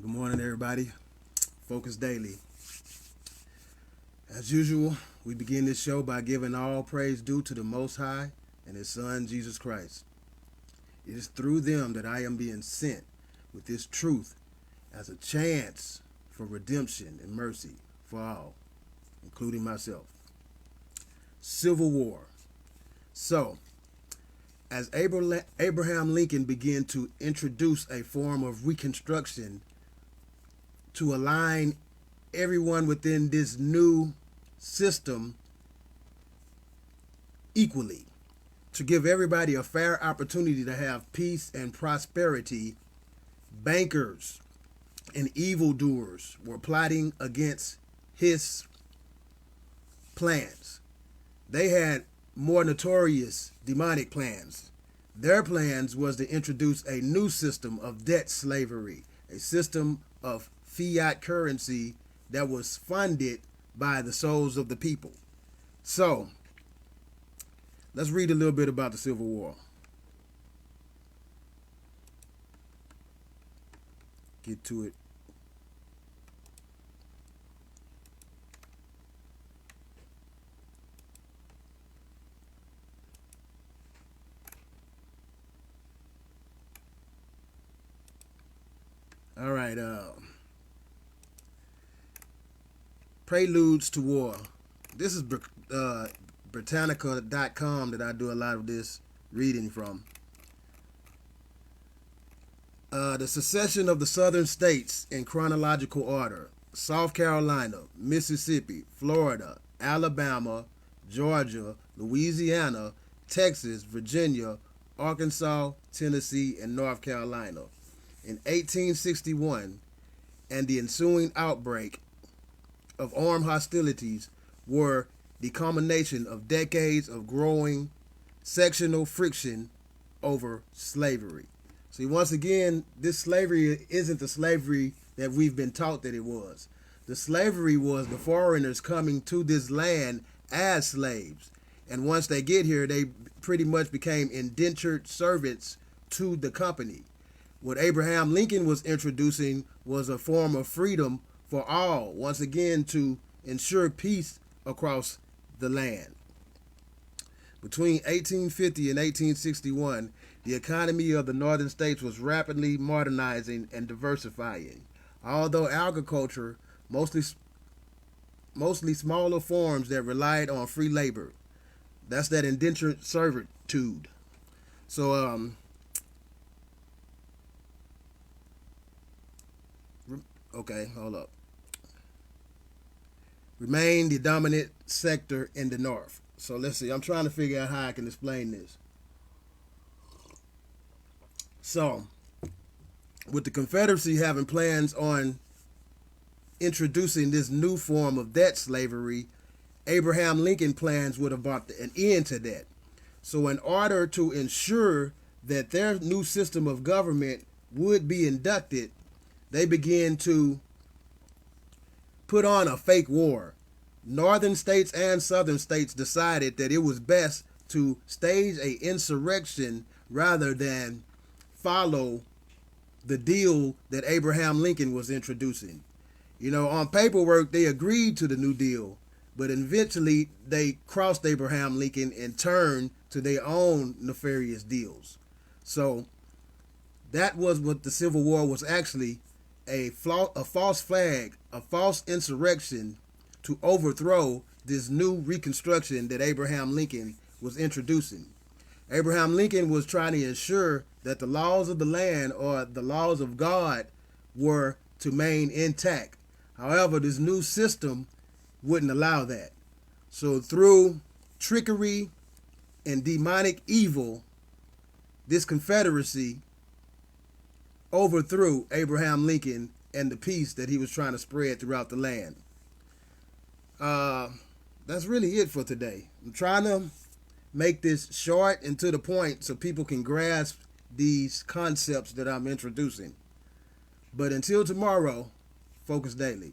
Good morning, everybody. Focus Daily. As usual, we begin this show by giving all praise due to the Most High and His Son, Jesus Christ. It is through them that I am being sent with this truth as a chance for redemption and mercy for all, including myself. Civil War. So, as Abraham Lincoln began to introduce a form of Reconstruction to align everyone within this new system equally, to give everybody a fair opportunity to have peace and prosperity, bankers and evildoers were plotting against his plans. They had more notorious demonic plans. Their plans was to introduce a new system of debt slavery, a system of fiat currency that was funded by the souls of the people. So, let's read a little bit about the Civil War. Get to it. All right, Preludes to War. This is Britannica.com that I do a lot of this reading from. The secession of the southern states in chronological order: South Carolina, Mississippi, Florida, Alabama, Georgia, Louisiana, Texas, Virginia, Arkansas, Tennessee, and North Carolina. In 1861, and the ensuing outbreak of armed hostilities were the culmination of decades of growing sectional friction over slavery. See, once again, this slavery isn't the slavery that we've been taught that it was. The slavery was the foreigners coming to this land as slaves. And once they get here, they pretty much became indentured servants to the company. What Abraham Lincoln was introducing was a form of freedom for all, once again to ensure peace across the land. Between 1850 and 1861, the economy of the northern states was rapidly modernizing and diversifying. Although agriculture, mostly smaller forms that relied on free labor. That's that indentured servitude. So, okay, hold up. Remain the dominant sector in the North. So let's see. I'm trying to figure out how I can explain this. So, with the Confederacy having plans on introducing this new form of debt slavery, Abraham Lincoln plans would have brought an end to that. So, in order to ensure that their new system of government would be inducted, they began to put on a fake war. Northern states and southern states decided that it was best to stage an insurrection rather than follow the deal that Abraham Lincoln was introducing. You know, on paperwork, they agreed to the New Deal, but eventually they crossed Abraham Lincoln and turned to their own nefarious deals. So that was what the Civil War was actually: a false flag, a false insurrection to overthrow this new Reconstruction that Abraham Lincoln was introducing. Abraham Lincoln was trying to ensure that the laws of the land, or the laws of God, were to remain intact. However, this new system wouldn't allow that. So through trickery and demonic evil, this Confederacy overthrew Abraham Lincoln and the peace that he was trying to spread throughout the land. That's really it for today. I'm trying to make this short and to the point so people can grasp these concepts that I'm introducing. But until tomorrow, focus daily.